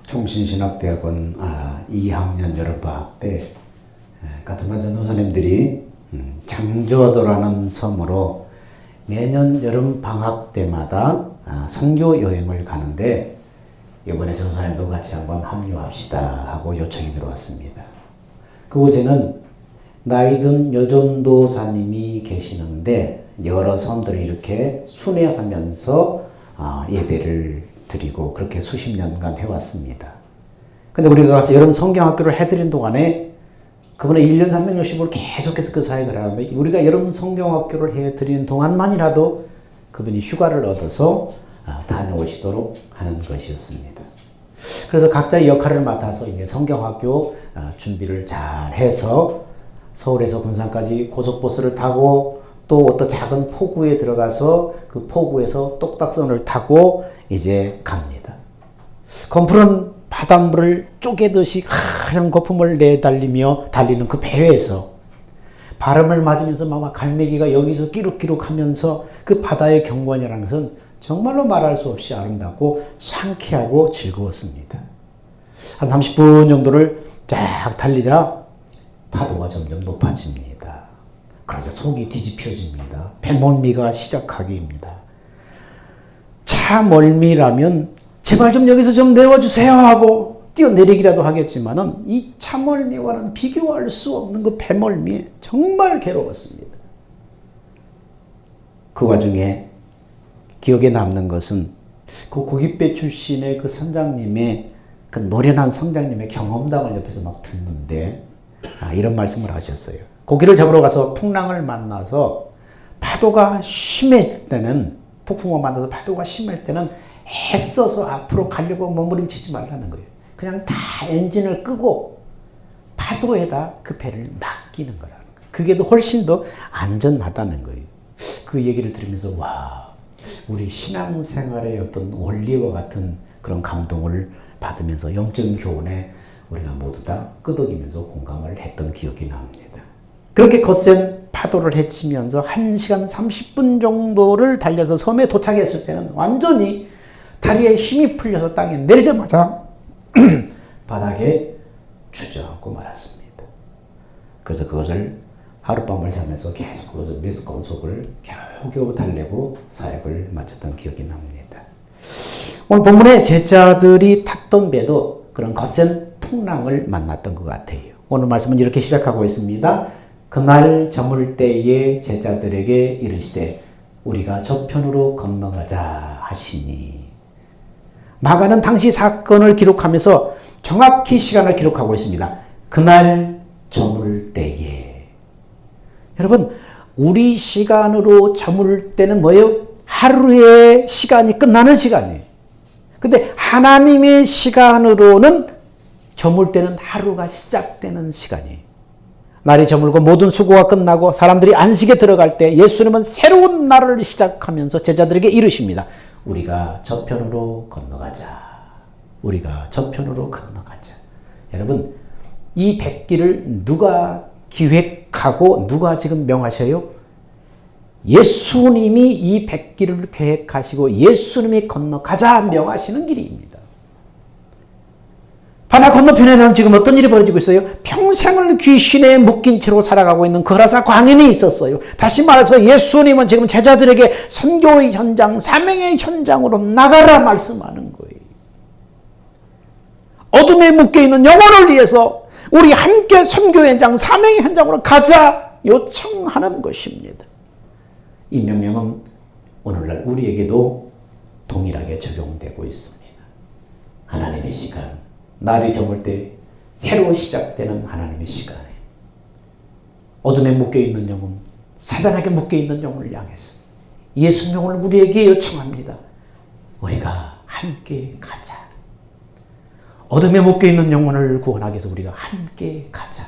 충신신학대학원 2학년 여름방학 때 가톨만 전도사님들이 장저도라는 섬으로 매년 여름방학 때마다 선교 여행을 가는데 이번에 전도사님도 같이 한번 합류합시다 하고 요청이 들어왔습니다. 그곳에는 나이든 여전도사님이 계시는데 여러 섬들을 이렇게 순회하면서 예배를 드리고 그렇게 수십 년간 해왔습니다. 근데 우리가 가서 여름 성경학교를 해드린 동안에 그분은 1년 360을 계속해서 그 사역을 하는데 우리가 여름 성경학교를 해드리는 동안만이라도 그분이 휴가를 얻어서 다녀오시도록 하는 것이었습니다. 그래서 각자의 역할을 맡아서 이제 성경학교 준비를 잘 해서 서울에서 군산까지 고속버스를 타고 또 어떤 작은 포구에 들어가서 그 포구에서 똑딱선을 타고 이제 갑니다. 검푸른 바닷물을 쪼개듯이 하얀 거품을 내달리며 달리는 그 배에서 바람을 맞으면서 막 갈매기가 여기서 끼룩끼룩 하면서 그 바다의 경관이라는 것은 정말로 말할 수 없이 아름답고 상쾌하고 즐거웠습니다. 한 30분 정도를 쫙 달리자 파도가 점점 높아집니다. 그러자 속이 뒤집혀집니다. 배멀미가 시작하기입니다. 차 멀미라면 제발 좀 여기서 좀 내워주세요 하고 뛰어내리기라도 하겠지만은 이 차멀미와는 비교할 수 없는 그 배멀미에 정말 괴로웠습니다. 그 와중에 기억에 남는 것은 그 고깃배 출신의 그 선장님의 그 노련한 선장님의 경험담을 옆에서 막 듣는데 이런 말씀을 하셨어요. 고기를 잡으러 가서 풍랑을 만나서 파도가 심해질 때는 폭풍을 만나서 파도가 심할 때는 애써서 앞으로 가려고 몸부림치지 말라는 거예요. 그냥 다 엔진을 끄고 파도에다 그 배를 맡기는 거라는 거예요. 그게 더 훨씬 더 안전하다는 거예요. 그 얘기를 들으면서 와, 우리 신앙생활의 어떤 원리와 같은 그런 감동을 받으면서 영적인 교훈에 우리가 모두 다 끄덕이면서 공감을 했던 기억이 납니다. 그렇게 거센 파도를 헤치면서 1시간 30분 정도를 달려서 섬에 도착했을 때는 완전히 다리에 힘이 풀려서 땅에 내리자마자 바닥에 주저앉고 말았습니다. 그래서 그것을 하룻밤을 자면서 계속 그것을 메스꺼운속을 겨우겨우 달래고 사역을 마쳤던 기억이 납니다. 오늘 본문에 제자들이 탔던 배도 그런 거센 풍랑을 만났던 것 같아요. 오늘 말씀은 이렇게 시작하고 있습니다. 그날 저물 때에 제자들에게 이르시되 우리가 저편으로 건너가자 하시니. 마가는 당시 사건을 기록하면서 정확히 시간을 기록하고 있습니다. 그날 저물 때에. 여러분, 우리 시간으로 저물 때는 뭐예요? 하루의 시간이 끝나는 시간이에요. 근데 하나님의 시간으로는 저물 때는 하루가 시작되는 시간이에요. 날이 저물고 모든 수고가 끝나고 사람들이 안식에 들어갈 때 예수님은 새로운 날을 시작하면서 제자들에게 이르십니다. 우리가 저편으로 건너가자. 우리가 저편으로 건너가자. 여러분, 이 백기를 누가 기획하고 누가 지금 명하셔요? 예수님이 이 백기를 계획하시고 예수님이 건너가자 명하시는 길입니다. 바다 건너편에는 지금 어떤 일이 벌어지고 있어요? 평생을 귀신에 묶인 채로 살아가고 있는 거라사 광인이 있었어요. 다시 말해서 예수님은 지금 제자들에게 선교의 현장, 사명의 현장으로 나가라 말씀하는 거예요. 어둠에 묶여있는 영혼을 위해서 우리 함께 선교 현장, 사명의 현장으로 가자 요청하는 것입니다. 이 명령은 오늘날 우리에게도 동일하게 적용되고 있습니다. 하나님의 시간, 날이 저물 때 새로 시작되는 하나님의 시간에 어둠에 묶여있는 영혼, 사단에게 묶여있는 영혼을 향해서 예수님을 우리에게 요청합니다. 우리가 함께 가자. 어둠에 묶여있는 영혼을 구원하기 위해서 우리가 함께 가자.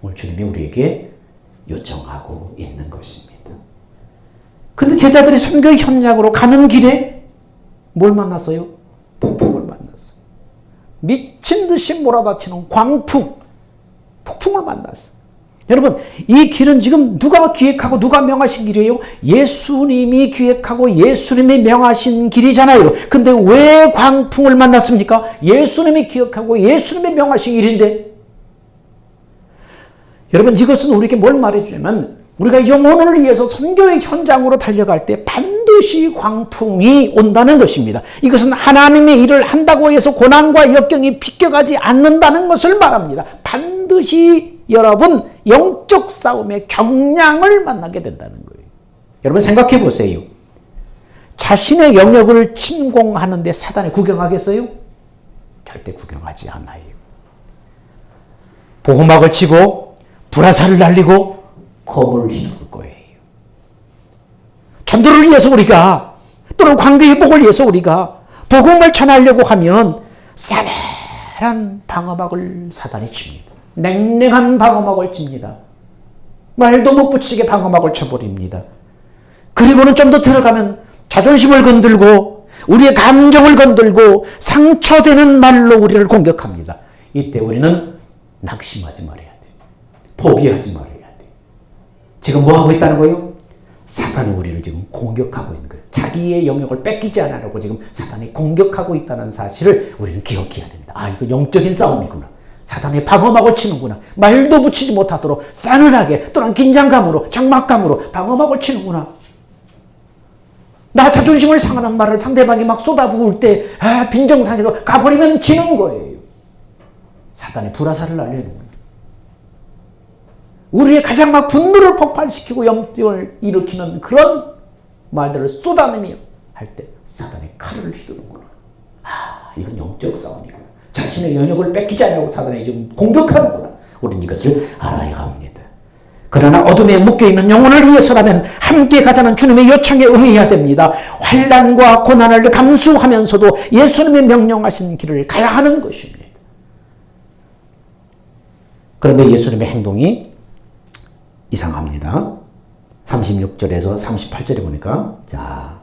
오늘 주님이 우리에게 요청하고 있는 것입니다. 근데 제자들이 선교 현장으로 가는 길에 뭘 만났어요? 폭풍을 만났어요. 미친 듯이 몰아닥치는 광풍, 폭풍을 만났어요. 여러분, 이 길은 지금 누가 기획하고 누가 명하신 길이에요? 예수님이 기획하고 예수님이 명하신 길이잖아요. 근데 왜 광풍을 만났습니까? 예수님이 기획하고 예수님이 명하신 길인데. 여러분, 이것은 우리에게 뭘 말해주냐면, 우리가 영혼을 위해서 선교의 현장으로 달려갈 때 반드시 광풍이 온다는 것입니다. 이것은 하나님의 일을 한다고 해서 고난과 역경이 비껴가지 않는다는 것을 말합니다. 반드시 여러분, 영적 싸움의 경량을 만나게 된다는 거예요. 여러분, 생각해 보세요. 자신의 영역을 침공하는데 사단이 구경하겠어요? 절대 구경하지 않아요. 보호막을 치고 불화살을 날리고 검을 휘두를 거예요. 전도를 위해서 우리가, 또는 관계 회복을 위해서 우리가 복음을 전하려고 하면 싸늘한 방어막을 사단이 칩니다. 냉랭한 방어막을 칩니다. 말도 못 붙이게 방어막을 쳐버립니다. 그리고는 좀 더 들어가면 자존심을 건들고 우리의 감정을 건들고 상처되는 말로 우리를 공격합니다. 이때 우리는 낙심하지 말아야 돼. 포기하지 말아야 돼. 지금 뭐 하고 있다는 거예요? 사탄이 우리를 지금 공격하고 있는 거예요. 자기의 영역을 뺏기지 않으려고 지금 사탄이 공격하고 있다는 사실을 우리는 기억해야 됩니다. 아, 이거 영적인 싸움이구나. 사탄이 방어막을 치는구나. 말도 붙이지 못하도록 싸늘하게, 또는 긴장감으로, 장막감으로 방어막을 치는구나. 나 자존심을 상하는 말을 상대방이 막 쏟아부을 때 빈정상해서 가버리면 지는 거예요. 사탄이 불화살을 날리는구나. 우리의 가장 막 분노를 폭발시키고 염증을 일으키는 그런 말들을 쏟아내며 할 때 사탄의 칼을 휘두르는구나. 아, 이건 영적 싸움이구나. 자신의 영역을 뺏기지 않으려고 사단이 지금 공격하는구나. 우리는 이것을 알아야 합니다. 그러나 어둠에 묶여있는 영혼을 위해서라면 함께 가자는 주님의 요청에 응해야 됩니다. 환난과 고난을 감수하면서도 예수님의 명령하신 길을 가야 하는 것입니다. 그런데 예수님의 행동이 이상합니다. 36절에서 38절에 보니까, 자,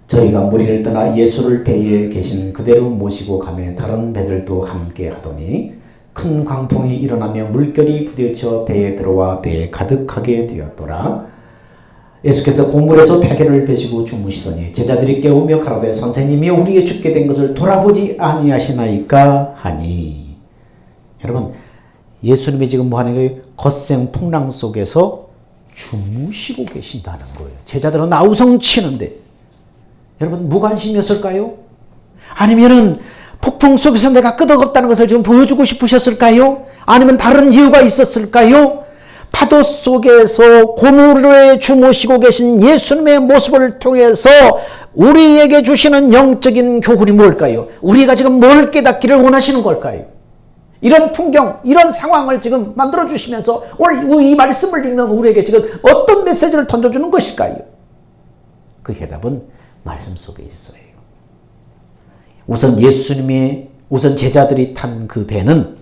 저희가 무리를 떠나 예수를 배에 계신 그대로 모시고 가며 다른 배들도 함께 하더니 큰 광풍이 일어나며 물결이 부딪혀 배에 들어와 배에 가득하게 되었더라. 예수께서 고물에서 베개를 베시고 주무시더니 제자들이 깨우며 가라되 선생님이 우리의 죽게 된 것을 돌아보지 아니하시나이까 하니. 여러분, 예수님이 지금 뭐 하는 거예요? 겉생 풍랑 속에서 주무시고 계신다는 거예요. 제자들은 아우성 치는데 여러분, 무관심이었을까요? 아니면은 폭풍 속에서 내가 끄덕없다는 것을 지금 보여주고 싶으셨을까요? 아니면 다른 이유가 있었을까요? 파도 속에서 고물에 주무시고 계신 예수님의 모습을 통해서 우리에게 주시는 영적인 교훈이 뭘까요? 우리가 지금 뭘 깨닫기를 원하시는 걸까요? 이런 풍경, 이런 상황을 지금 만들어주시면서 오늘 이 말씀을 읽는 우리에게 지금 어떤 메시지를 던져주는 것일까요? 그 해답은 말씀 속에 있어요. 우선 제자들이 탄 그 배는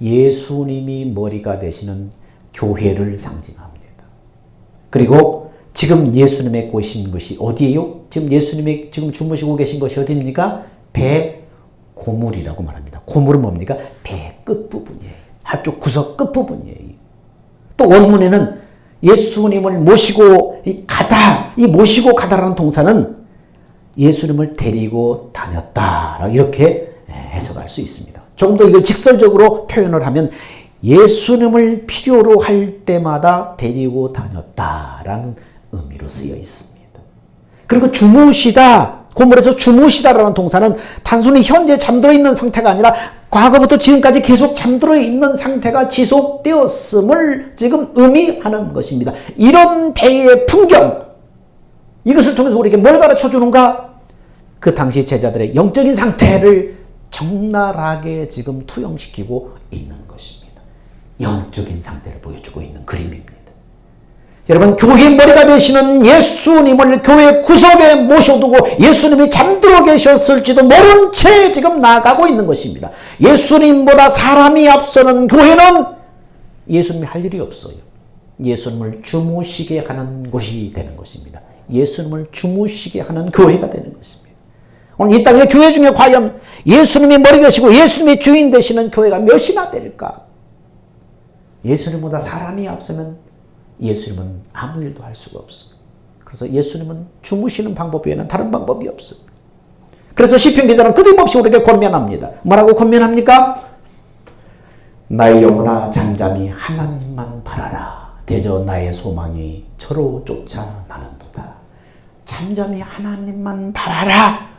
예수님이 머리가 되시는 교회를 상징합니다. 그리고 지금 예수님의 곳인 것이 어디예요? 지금 예수님이 지금 주무시고 계신 것이 어디입니까? 배 고물이라고 말합니다. 고물은 뭡니까? 배 끝부분이에요. 한쪽 구석 끝부분이에요. 또 원문에는 예수님을 모시고 가다, 이 모시고 가다라는 동사는 예수님을 데리고 다녔다, 이렇게 해석할 수 있습니다. 좀 더 이걸 직설적으로 표현을 하면 예수님을 필요로 할 때마다 데리고 다녔다라는 의미로 쓰여 있습니다. 그리고 주무시다, 고물에서 주무시다라는 동사는 단순히 현재 잠들어 있는 상태가 아니라 과거부터 지금까지 계속 잠들어 있는 상태가 지속되었음을 지금 의미하는 것입니다. 이런 배의 풍경, 이것을 통해서 우리에게 뭘 가르쳐 주는가? 그 당시 제자들의 영적인 상태를 적나라하게 지금 투영시키고 있는 것입니다. 영적인 상태를 보여주고 있는 그림입니다. 여러분, 교회 머리가 되시는 예수님을 교회 구석에 모셔두고 예수님이 잠들어 계셨을지도 모른 채 지금 나아가고 있는 것입니다. 예수님보다 사람이 앞서는 교회는 예수님이 할 일이 없어요. 예수님을 주무시게 하는 곳이 되는 것입니다. 예수님을 주무시게 하는 교회가 되는 것입니다. 오늘 이 땅의 교회 중에 과연 예수님이 머리 되시고 예수님이 주인 되시는 교회가 몇이나 될까? 예수님보다 사람이 앞서면 예수님은 아무 일도 할 수가 없어. 그래서 예수님은 주무시는 방법 외에는 다른 방법이 없어. 그래서 시편 기자는 끊임없이 우리에게 권면합니다. 뭐라고 권면합니까? 나의 영혼아 잠잠히 하나님만 바라라. 대저 나의 소망이 저로 쫓아나는도다. 잠잠히 하나님만 바라라.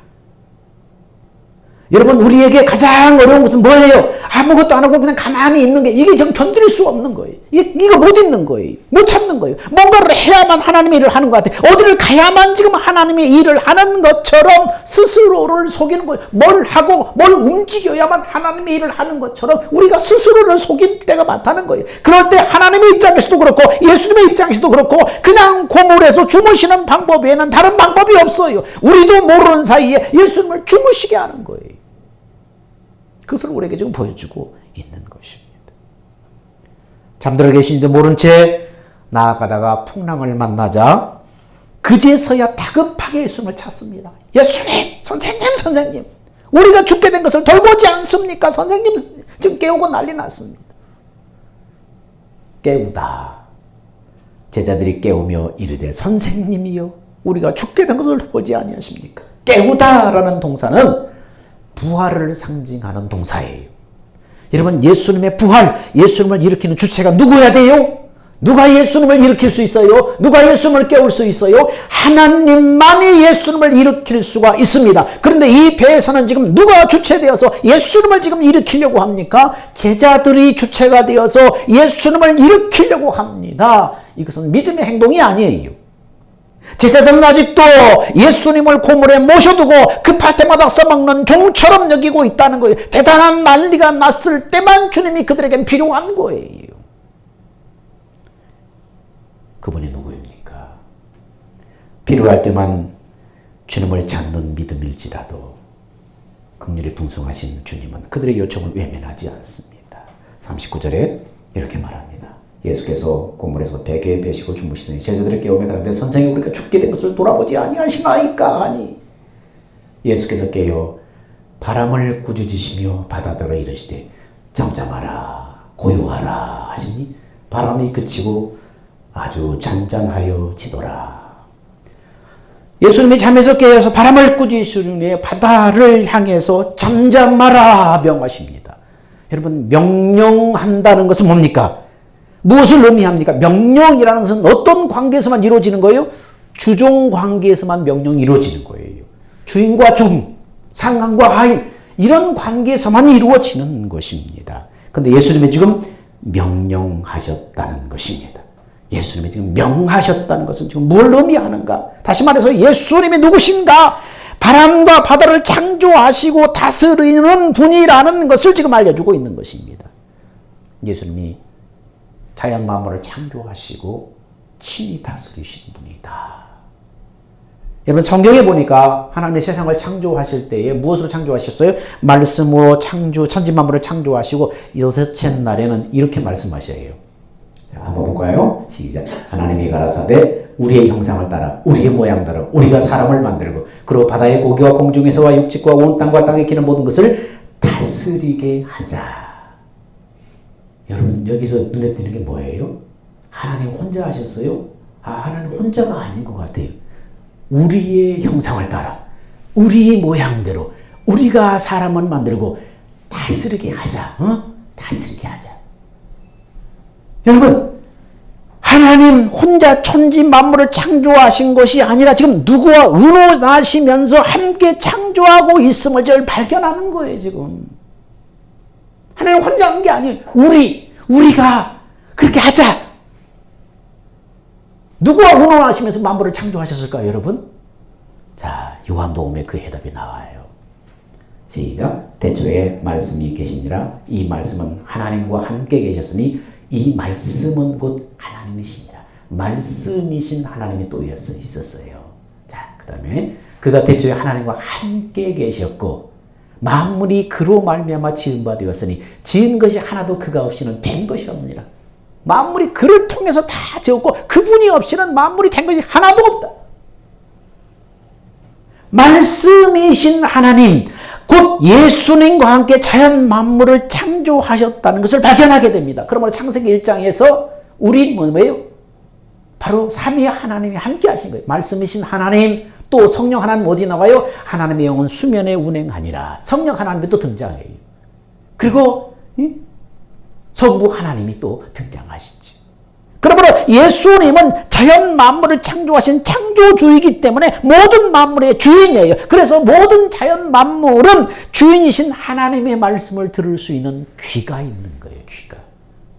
여러분, 우리에게 가장 어려운 것은 뭐예요? 아무것도 안 하고 그냥 가만히 있는 게, 이게 좀 견딜 수 없는 거예요. 이거 못 있는 거예요. 못 참는 거예요. 뭔가를 해야만 하나님의 일을 하는 것 같아요. 어디를 가야만 지금 하나님의 일을 하는 것처럼 스스로를 속이는 거예요. 뭘 하고 뭘 움직여야만 하나님의 일을 하는 것처럼 우리가 스스로를 속일 때가 많다는 거예요. 그럴 때 하나님의 입장에서도 그렇고 예수님의 입장에서도 그렇고 그냥 고물에서 주무시는 방법 외에는 다른 방법이 없어요. 우리도 모르는 사이에 예수님을 주무시게 하는 거예요. 그것을 우리에게 지금 보여주고 있는 것입니다. 잠들어 계신지 모른 채 나아가다가 풍랑을 만나자 그제서야 다급하게 예수님을 찾습니다. 예수님, 선생님, 우리가 죽게 된 것을 돌보지 않습니까? 선생님 지금 깨우고 난리 났습니다. 깨우다. 제자들이 깨우며 이르되 선생님이여 우리가 죽게 된 것을 보지 아니하십니까? 깨우다라는 동사는 부활을 상징하는 동사예요. 여러분, 예수님의 부활, 예수님을 일으키는 주체가 누구야 돼요? 누가 예수님을 일으킬 수 있어요? 누가 예수님을 깨울 수 있어요? 하나님만이 예수님을 일으킬 수가 있습니다. 그런데 이 배에서는 지금 누가 주체되어서 예수님을 지금 일으키려고 합니까? 제자들이 주체가 되어서 예수님을 일으키려고 합니다. 이것은 믿음의 행동이 아니에요. 제자들은 아직도 예수님을 고물에 모셔두고 급할 때마다 써먹는 종처럼 여기고 있다는 거예요. 대단한 난리가 났을 때만 주님이 그들에겐 필요한 거예요. 그분이 누구입니까? 필요할 때만 주님을 찾는 믿음일지라도 긍휼이 풍성하신 주님은 그들의 요청을 외면하지 않습니다. 39절에 이렇게 말합니다. 예수께서 고물에서 베개에 베시고 주무시더니 제자들을 깨우며 가는데 선생님 우리가 죽게 된 것을 돌아보지 아니하시나이까 하니 예수께서 깨어 바람을 꾸짖으시며 바다더러 이르시되 잠잠하라 고요하라 하시니 바람이 그치고 아주 잔잔하여 지더라. 예수님이 잠에서 깨어서 바람을 꾸짖으시니 바다를 향해서 잠잠하라 명하십니다. 여러분, 명령한다는 것은 뭡니까? 무엇을 의미합니까? 명령이라는 것은 어떤 관계에서만 이루어지는 거예요? 주종 관계에서만 명령이 이루어지는 거예요. 주인과 종, 상관과 하인, 이런 관계에서만 이루어지는 것입니다. 그런데 예수님이 지금 명령하셨다는 것입니다. 예수님이 지금 명하셨다는 것은 지금 뭘 의미하는가? 다시 말해서 예수님이 누구신가? 바람과 바다를 창조하시고 다스리는 분이라는 것을 지금 알려주고 있는 것입니다. 예수님이 자연 만물을 창조하시고 친히 다스리신 분이다. 여러분, 성경에 보니까 하나님의 세상을 창조하실 때에 무엇으로 창조하셨어요? 말씀으로 천지 만물을 창조하시고 여섯째 날에는 이렇게 말씀하셔요. 자, 한번 볼까요? 시작. 하나님이 가라사대 우리의 형상을 따라 우리의 모양대로 우리가 사람을 만들고 그리고 바다의 고기와 공중에서와 육지과 온 땅과 땅에 기는 모든 것을 다스리게 하자. 여러분, 여기서 눈에 띄는 게 뭐예요? 하나님 혼자 하셨어요? 하나님 혼자가 아닌 것 같아요. 우리의 형상을 따라 우리의 모양대로 우리가 사람을 만들고 다스리게 하자. 다스리게 하자. 여러분, 하나님 혼자 천지 만물을 창조하신 것이 아니라 지금 누구와 의논하시면서 함께 창조하고 있음을 저를 발견하는 거예요. 지금 하나님 혼자 한 게 아니에요. 우리가 그렇게 하자. 누구와 의논하시면서 만물을 창조하셨을까요, 여러분? 자, 요한복음에 그 해답이 나와요. 시작. 태초에 말씀이 계시니라. 이 말씀은 하나님과 함께 계셨으니 이 말씀은 곧 하나님이시니라. 말씀이신 하나님이 또 있었어요. 자, 그 다음에 그가 태초에 하나님과 함께 계셨고 만물이 그로 말미암아 지은 바 되었으니 지은 것이 하나도 그가 없이는 된 것이 없느니라. 만물이 그를 통해서 다 지었고 그분이 없이는 만물이 된 것이 하나도 없다. 말씀이신 하나님, 곧 예수님과 함께 자연 만물을 창조하셨다는 것을 발견하게 됩니다. 그러므로 창세기 1장에서 우리 뭐예요? 바로 삼위 하나님이 함께 하신 거예요. 말씀이신 하나님, 또 성령 하나님 어디 나와요? 하나님의 영은 수면에 운행하니라. 성령 하나님이 또 등장해요. 그리고 성부 하나님이 또 등장하시죠. 그러므로 예수님은 자연 만물을 창조하신 창조주이기 때문에 모든 만물의 주인이에요. 그래서 모든 자연 만물은 주인이신 하나님의 말씀을 들을 수 있는 귀가 있는 거예요. 귀가.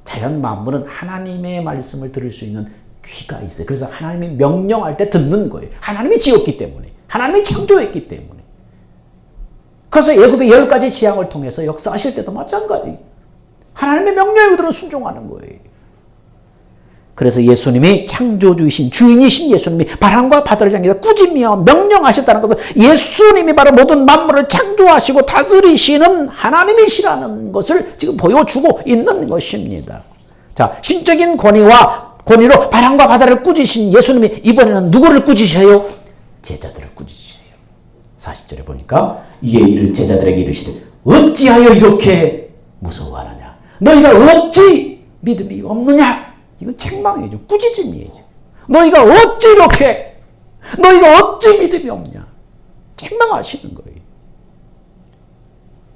자연 만물은 하나님의 말씀을 들을 수 있는 귀가 있어요. 그래서 하나님이 명령할 때 듣는 거예요. 하나님이 지었기 때문에. 하나님이 창조했기 때문에. 그래서 애굽의 10가지 재앙을 통해서 역사하실 때도 마찬가지. 하나님의 명령에 그대로 순종하는 거예요. 그래서 예수님이 창조주이신 주인이신 예수님이 바람과 바다를 향해서 꾸짖며 명령하셨다는 것은 예수님이 바로 모든 만물을 창조하시고 다스리시는 하나님이시라는 것을 지금 보여주고 있는 것입니다. 자, 신적인 권위로 바람과 바다를 꾸짖으신 예수님이 이번에는 누구를 꾸짖으셔요? 제자들을 꾸짖으셔요. 40절에 보니까 이에 이를 제자들에게 이르시되 어찌하여 이렇게 무서워하느냐? 너희가 어찌 믿음이 없느냐? 이건 책망이죠. 꾸짖음이에요. 너희가 어찌 이렇게, 너희가 어찌 믿음이 없냐? 책망하시는 거예요.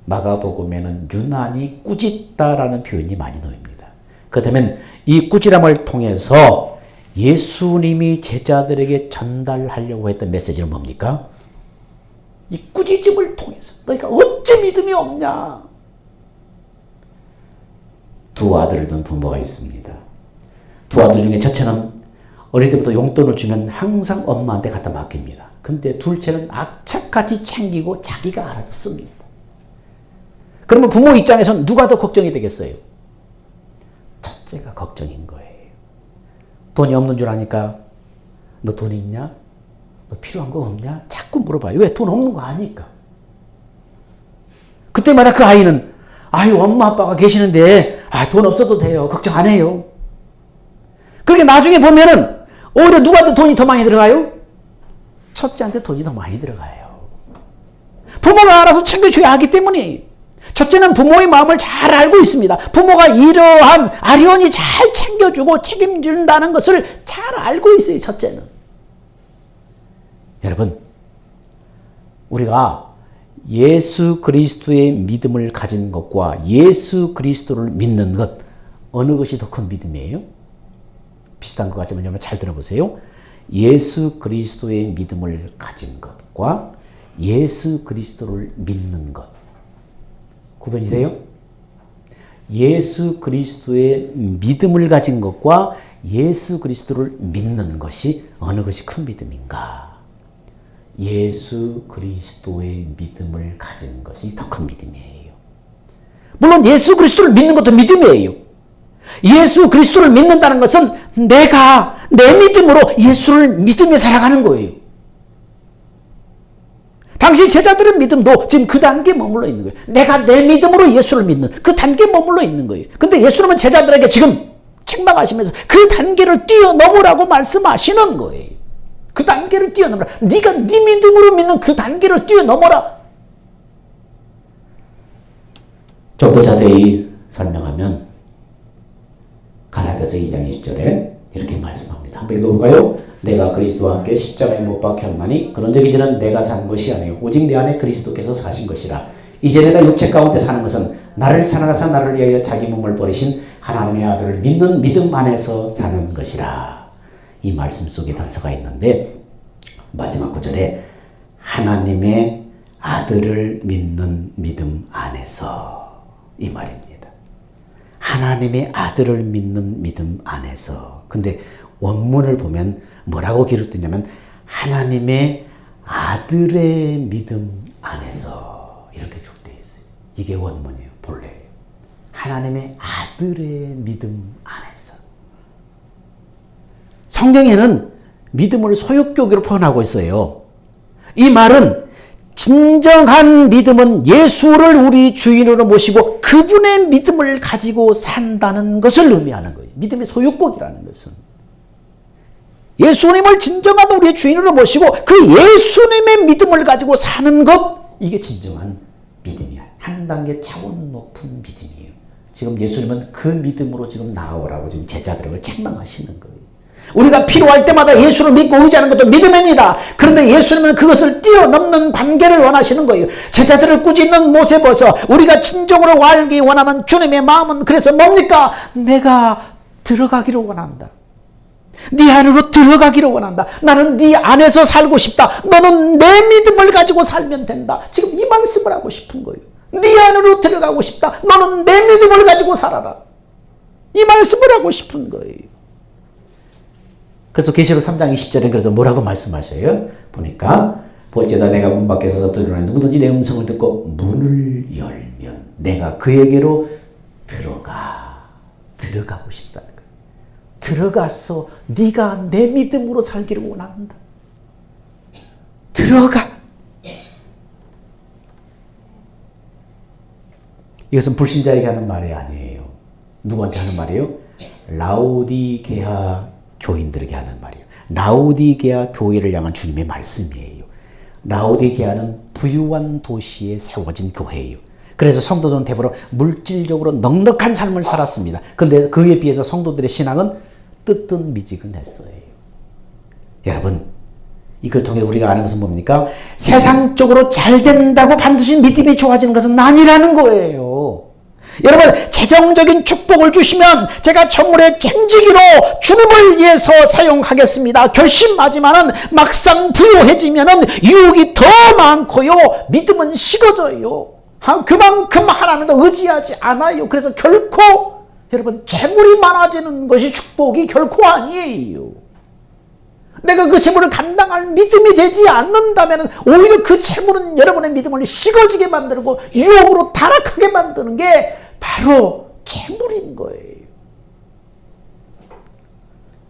마가복음에는 유난히 꾸짖다라는 표현이 많이 놓입니다. 그렇다면 이 꾸지람을 통해서 예수님이 제자들에게 전달하려고 했던 메시지는 뭡니까? 이 꾸짖음을 통해서 너희가 어찌 믿음이 없냐? 두 아들을 둔 부모가 있습니다. 두 아들 중에 첫째는 어릴 때부터 용돈을 주면 항상 엄마한테 갖다 맡깁니다. 근데 둘째는 악착같이 챙기고 자기가 알아서 씁니다. 그러면 부모 입장에서는 누가 더 걱정이 되겠어요? 첫째가 걱정인 거예요. 돈이 없는 줄 아니까 너 돈이 있냐? 너 필요한 거 없냐? 자꾸 물어봐요. 왜? 돈 없는 거 아니까. 그때마다 그 아이는 아유 엄마 아빠가 계시는데 돈 없어도 돼요. 걱정 안 해요. 그렇게 나중에 보면은 오히려 누구한테 돈이 더 많이 들어가요? 첫째한테 돈이 더 많이 들어가요. 부모가 알아서 챙겨줘야 하기 때문에. 첫째는 부모의 마음을 잘 알고 있습니다. 부모가 이러한 아련히 잘 챙겨주고 책임진다는 것을 잘 알고 있어요. 첫째는. 여러분, 우리가 예수 그리스도의 믿음을 가진 것과 예수 그리스도를 믿는 것, 어느 것이 더 큰 믿음이에요? 비슷한 것 같지만 여러분 잘 들어보세요. 예수 그리스도의 믿음을 가진 것과 예수 그리스도를 믿는 것. 구분이 돼요? 예수 그리스도의 믿음을 가진 것과 예수 그리스도를 믿는 것이 어느 것이 큰 믿음인가? 예수 그리스도의 믿음을 가진 것이 더 큰 믿음이에요. 물론 예수 그리스도를 믿는 것도 믿음이에요. 예수 그리스도를 믿는다는 것은 내가 내 믿음으로 예수를 믿으며 살아가는 거예요. 당시 제자들의 믿음도 지금 그 단계에 머물러 있는 거예요. 내가 내 믿음으로 예수를 믿는 그 단계에 머물러 있는 거예요. 근데 예수님은 제자들에게 지금 책망하시면서 그 단계를 뛰어넘으라고 말씀하시는 거예요. 그 단계를 뛰어넘으라. 네가 네 믿음으로 믿는 그 단계를 뛰어넘어라. 좀 더 자세히 설명하면 갈라디아서 2장 20절에 이렇게 말씀합니다. 한번 읽어볼까요? 내가 그리스도와 함께 십자가에 못 박혔나니 그런즉 이제는 내가 산 것이 아니요 오직 내 안에 그리스도께서 사신 것이라. 이제 내가 육체 가운데 사는 것은 나를 사랑하사 나를 위하여 자기 몸을 버리신 하나님의 아들을 믿는 믿음 안에서 사는 것이라. 이 말씀 속에 단서가 있는데 마지막 구절에 하나님의 아들을 믿는 믿음 안에서 이 말입니다. 하나님의 아들을 믿는 믿음 안에서. 근데 원문을 보면 뭐라고 기록되냐면 하나님의 아들의 믿음 안에서 이렇게 기록되어 있어요. 이게 원문이에요. 본래예요. 하나님의 아들의 믿음 안에서. 성경에는 믿음을 소유격으로 표현하고 있어요. 이 말은 진정한 믿음은 예수를 우리 주인으로 모시고 그분의 믿음을 가지고 산다는 것을 의미하는 거예요. 믿음의 소유격이라는 것은. 예수님을 진정한 우리의 주인으로 모시고 그 예수님의 믿음을 가지고 사는 것, 이게 진정한 믿음이야. 한 단계 차원 높은 믿음이에요. 지금 예수님은 그 믿음으로 지금 나아오라고 지금 제자들을 책망하시는 거예요. 우리가 필요할 때마다 예수를 믿고 의지하는 것도 믿음입니다. 그런데 예수님은 그것을 뛰어넘는 관계를 원하시는 거예요. 제자들을 꾸짖는 못에 벗어 우리가 진정으로 알기 원하는 주님의 마음은 그래서 뭡니까? 내가 들어가기를 원한다. 네 안으로 들어가기를 원한다. 나는 네 안에서 살고 싶다. 너는 내 믿음을 가지고 살면 된다. 지금 이 말씀을 하고 싶은 거예요. 네 안으로 들어가고 싶다. 너는 내 믿음을 가지고 살아라. 이 말씀을 하고 싶은 거예요. 그래서 계시록 3장 20절에 그래서 뭐라고 말씀하셔요? 보니까 볼지어다 내가 문 밖에 서서 두드리노니 누구든지 내 음성을 듣고 문을 열면 내가 그에게로 들어가고 싶다는 거예요. 들어가서 네가 내 믿음으로 살기를 원한다. 들어가. 이것은 불신자에게 하는 말이 아니에요. 누구한테 하는 말이에요? 라오디게아 교인들에게 하는 말이에요. 라오디게아 교회를 향한 주님의 말씀이에요. 라오디게아는 부유한 도시에 세워진 교회예요. 그래서 성도들은 대부분 물질적으로 넉넉한 삶을 살았습니다. 그런데 그에 비해서 성도들의 신앙은 뜨뜻미지근했어요. 여러분, 이걸 통해 우리가 아는 것은 뭡니까? 세상적으로 잘 된다고 반드시 믿음이 좋아지는 것은 아니라는 거예요. 여러분, 재정적인 축복을 주시면 제가 천물의 쟁지기로 주님을 위해서 사용하겠습니다. 결심하지만은 막상 부유해지면은 유혹이 더 많고요. 믿음은 식어져요. 그만큼 하나님도 의지하지 않아요. 그래서 결코 여러분 재물이 많아지는 것이 축복이 결코 아니에요. 내가 그 재물을 감당할 믿음이 되지 않는다면 오히려 그 재물은 여러분의 믿음을 식어지게 만들고 유혹으로 타락하게 만드는 게 바로 재물인 거예요.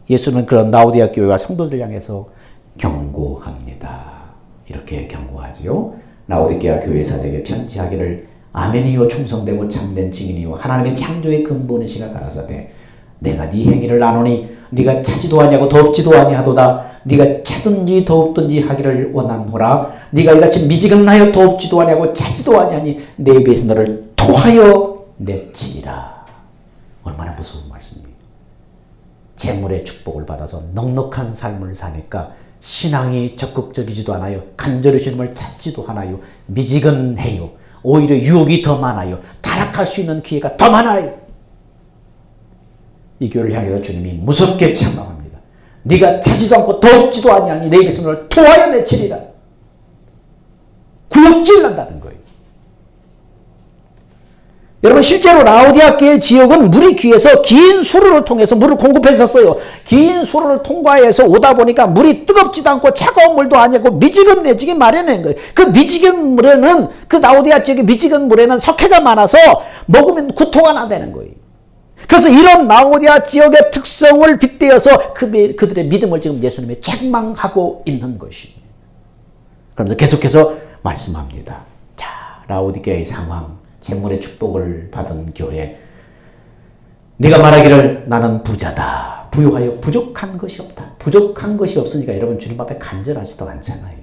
예수는 그런 라오디게아 교회와 성도들 향해서 경고합니다. 이렇게 경고하지요. 라오디게아 교회 사도에게 편지하기를 아멘이요 충성되고 참된 증인이요 하나님의 창조의 근본이시가 가라사대 내가 네 행위를 아노니 네가 차지도 아니하고 더럽지도 아니하도다. 네가 차든지 더럽든지 하기를 원하노라. 네가 이같이 미지근하여 더럽지도 아니하고 차지도 아니하니 내 입에서 너를 토하여 내치리라. 얼마나 무서운 말씀이에요. 재물의 축복을 받아서 넉넉한 삶을 사니까 신앙이 적극적이지도 않아요. 간절히 주님을 찾지도 않아요. 미지근해요. 오히려 유혹이 더 많아요. 타락할 수 있는 기회가 더 많아요. 이 교회를 향해서 주님이 무섭게 책망합니다. 네가 차지도 않고 더럽지도 아니하니 내 입에서 너를 토하여 내치리라. 구역질 난다는 거예요. 여러분, 실제로 라오디게아 지역은 물이 귀해서 긴 수로를 통해서 물을 공급했었어요. 긴 수로를 통과해서 오다 보니까 물이 뜨겁지도 않고 차가운 물도 아니고 미지근해지기 마련인 거예요. 그 미지근 물에는, 그 라오디게아 지역의 미지근 물에는 석회가 많아서 먹으면 구토가 나다는 거예요. 그래서 이런 라오디게아 지역의 특성을 빗대어서 그들의 믿음을 지금 예수님이 책망하고 있는 것입니다. 그러면서 계속해서 말씀합니다. 자, 라오디게아의 상황, 재물의 축복을 받은 교회, 네가 말하기를 나는 부자다. 부유하여 부족한 것이 없다. 부족한 것이 없으니까 여러분 주님 앞에 간절하지도 않잖아요.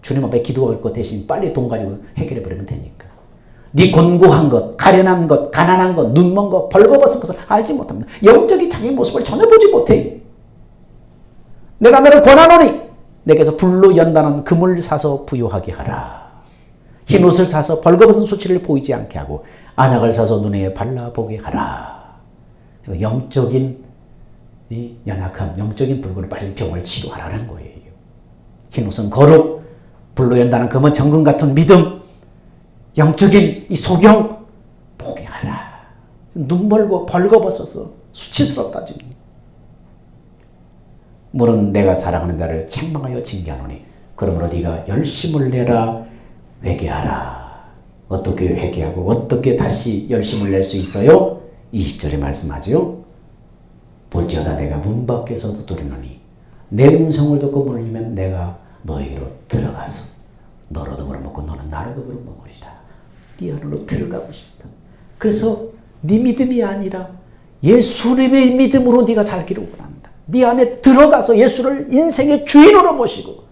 주님 앞에 기도할 것 대신 빨리 돈 가지고 해결해 버리면 되니까. 네 곤고한 것, 가련한 것, 가난한 것, 눈먼 것, 벌거벗은 것을 알지 못합니다. 영적인 자기 모습을 전혀 보지 못해요. 내가 너를 권하노니 내게서 불로 연단한 금을 사서 부유하게 하라. 흰 옷을 사서 벌거벗은 수치를 보이지 않게 하고 안약을 사서 눈에 발라보게 하라. 영적인 이 연약함, 영적인 불구를 빨리 병을 치료하라는 거예요. 흰 옷은 거룩, 불로 연다는 금은 정금 같은 믿음, 영적인 이 소경 보게 하라. 눈 멀고 벌거벗어서 수치스럽다 지금. 물은 내가 사랑하는 자를 책망하여 징계하노니 그러므로 네가 열심을 내라. 회개하라. 어떻게 회개하고 어떻게 다시 열심을 낼 수 있어요? 20절에 말씀하죠. 볼지어다 내가 문 밖에서 두드리노니 내 음성을 듣고 문을 열면 내가 너희로 들어가서 너로 더불어 먹고 너는 나로 더불어 먹으리라. 네 안으로 들어가고 싶다. 그래서 네 믿음이 아니라 예수님의 믿음으로 네가 살기를 원한다. 네 안에 들어가서 예수를 인생의 주인으로 모시고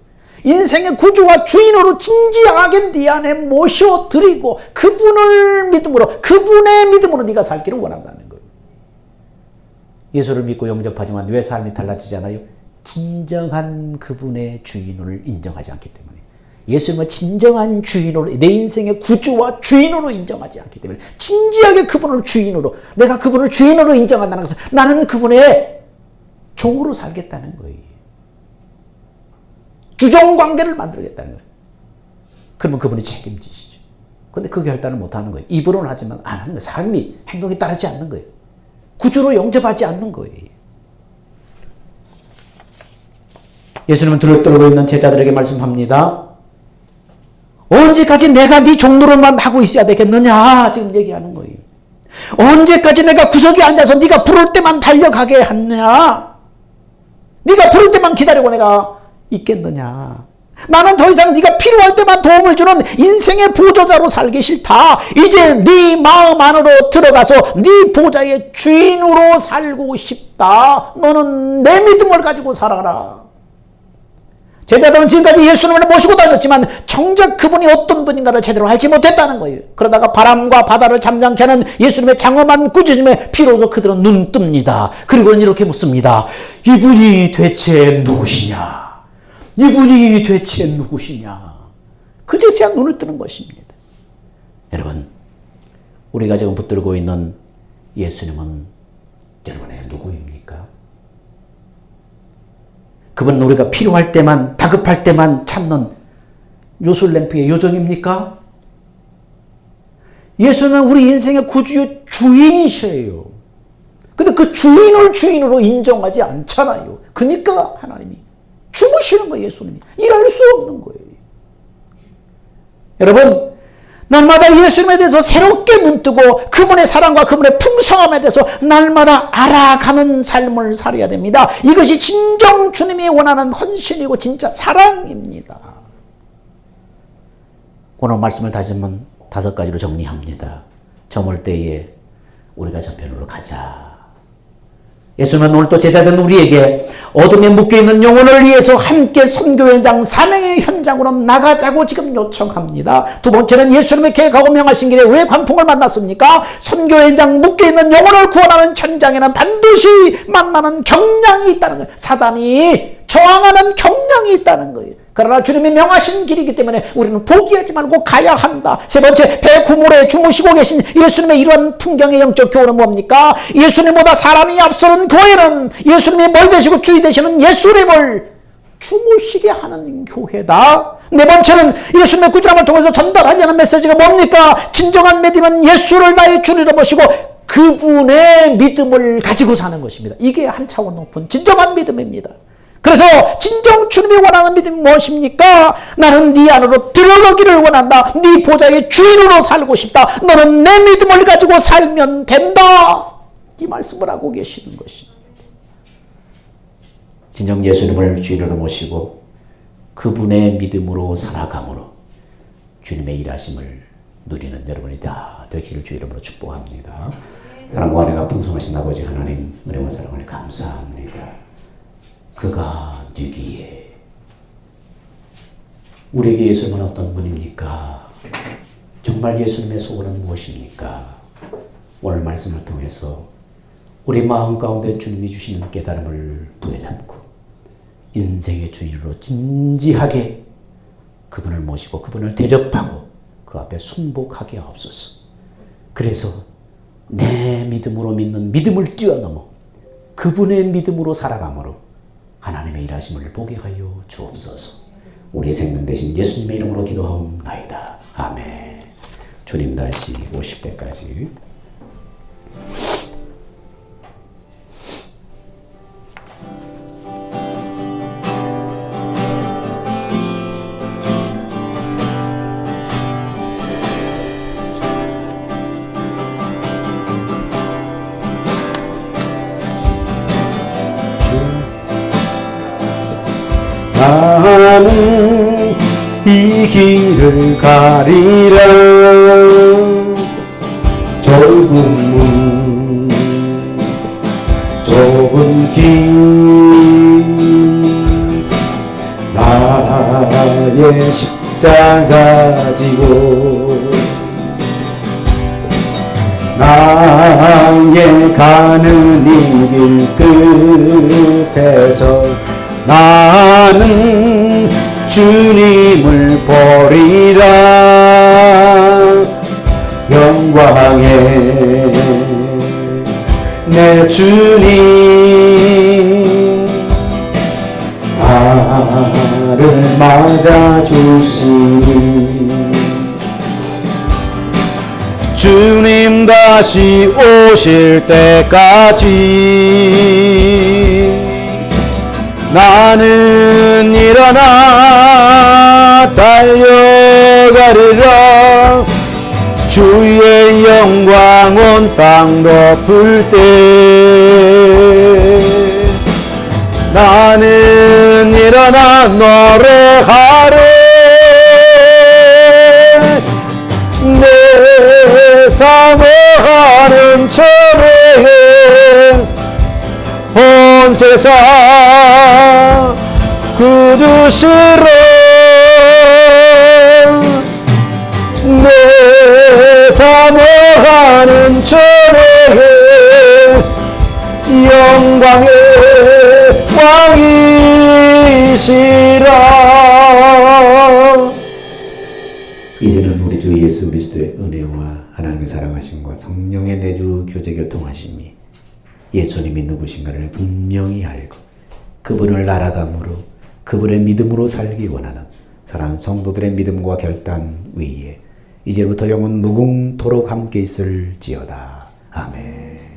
인생의 구주와 주인으로 진지하게 네 안에 모셔드리고 그분을 믿음으로, 그분의 믿음으로 네가 살기를 원한다는 거예요. 예수를 믿고 영접하지만 왜 삶이 달라지지 않아요? 진정한 그분의 주인을 인정하지 않기 때문에. 예수님은 진정한 주인으로, 내 인생의 구주와 주인으로 인정하지 않기 때문에, 진지하게 그분을 주인으로, 내가 그분을 주인으로 인정한다는 것은 나는 그분의 종으로 살겠다는 거예요. 주종관계를 만들겠다는 거예요. 그러면 그분이 책임지시죠. 그런데 그 결단을 못하는 거예요. 입으로는 하지만 안 하는 거예요. 삶이, 행동이 따르지 않는 거예요. 구주로 영접하지 않는 거예요. 예수님은 두렵 떨고 있는 제자들에게 말씀합니다. 언제까지 내가 네 종노릇만 하고 있어야 되겠느냐 지금 얘기하는 거예요. 언제까지 내가 구석에 앉아서 네가 부를 때만 달려가게 하느냐, 네가 부를 때만 기다리고 내가 있겠느냐. 나는 더 이상 네가 필요할 때만 도움을 주는 인생의 보조자로 살기 싫다. 이제 네 마음 안으로 들어가서 네 보좌의 주인으로 살고 싶다. 너는 내 믿음을 가지고 살아라. 제자들은 지금까지 예수님을 모시고 다녔지만 정작 그분이 어떤 분인가를 제대로 알지 못했다는 거예요. 그러다가 바람과 바다를 잠잠케 하는 예수님의 장엄한 꾸짖음에 비로소 그들은 눈 뜹니다. 그리고는 이렇게 묻습니다. 이분이 대체 누구시냐? 이분이 대체 누구시냐? 그제서야 눈을 뜨는 것입니다. 여러분, 우리가 지금 붙들고 있는 예수님은 여러분의 누구입니까? 그분은 우리가 필요할 때만, 다급할 때만 찾는 요술램프의 요정입니까? 예수는 우리 인생의 구주요 주인이셔요. 근데 그 주인을 주인으로 인정하지 않잖아요. 그러니까 하나님이 주무시는 거예요. 예수님이 일할 수 없는 거예요. 여러분, 날마다 예수님에 대해서 새롭게 눈뜨고 그분의 사랑과 그분의 풍성함에 대해서 날마다 알아가는 삶을 살아야 됩니다. 이것이 진정 주님이 원하는 헌신이고 진짜 사랑입니다. 오늘 말씀을 다시 한번 5가지로 정리합니다. 저물 때에 우리가 저편으로 가자. 예수님은 오늘 또 제자된 우리에게 어둠에 묶여있는 영혼을 위해서 함께 선교 현장, 사명의 현장으로 나가자고 지금 요청합니다. 두 번째는 예수님의 계획하고 명하신 길에 왜 광풍을 만났습니까? 선교 현장, 묶여있는 영혼을 구원하는 현장에는 반드시 만나는 경량이 있다는 거예요. 사단이 저항하는 경량이 있다는 거예요. 그러나 주님이 명하신 길이기 때문에 우리는 포기하지 말고 가야 한다. 세 번째, 배 구물에 주무시고 계신 예수님의 이러한 풍경의 영적 교훈은 뭡니까? 예수님보다 사람이 앞서는 교회는 예수님이 머리 되시고 주의 되시는 예수님을 주무시게 하는 교회다. 네 번째는 예수님의 꾸준함을 통해서 전달하지 않은 메시지가 뭡니까? 진정한 믿음은 예수를 나의 주리로 모시고 그분의 믿음을 가지고 사는 것입니다. 이게 한 차원 높은 진정한 믿음입니다. 그래서 진정 주님이 원하는 믿음이 무엇입니까? 나는 네 안으로 들어가기를 원한다. 네 보좌의 주인으로 살고 싶다. 너는 내 믿음을 가지고 살면 된다. 이 말씀을 하고 계시는 것입니다. 진정 예수님을 주인으로 모시고 그분의 믿음으로 살아감으로 주님의 일하심을 누리는 여러분이 다 되기를 주 이름으로 축복합니다. 사랑과 은혜가 풍성하신 아버지 하나님, 은혜와 사랑을 감사합니다. 그가 되기에 우리에게 예수님은 어떤 분입니까? 정말 예수님의 소원은 무엇입니까? 오늘 말씀을 통해서 우리 마음 가운데 주님이 주시는 깨달음을 부여잡고 인생의 주인으로 진지하게 그분을 모시고 그분을 대접하고 그 앞에 순복하게 하옵소서. 그래서 내 믿음으로 믿는 믿음을 뛰어넘어 그분의 믿음으로 살아감으로 하나님의 일하심을 보게 하여 주옵소서. 우리의 생명 대신 예수님의 이름으로 기도하옵나이다. 아멘. 주님 다시 오실 때까지 나는 이 길을 가리라. 좁은 문, 좁은 길, 나 가지고 나의 가는 이 길 끝에서 나는 주님을 보리라. 영광의 내 주님 나를 맞아주시니 주님 다시 오실 때까지 나는 일어나 달려가리라. 주의 영광 온 땅 덮을 때 나는 일어나 노래하리. 내 사모하는 전에 온 세상 구주시로 내 사모하는 전에 영광의 왕이시라. 이제는 우리 주 예수 그리스도의 은혜와 하나님의 사랑하심과 성령의 내주 교제 교통하심이 예수님이 누구신가를 분명히 알고 그분을 알아감으로 그분의 믿음으로 살기 원하는 사랑하는 성도들의 믿음과 결단 위에 이제부터 영원 무궁토록 함께 있을지어다. 아멘.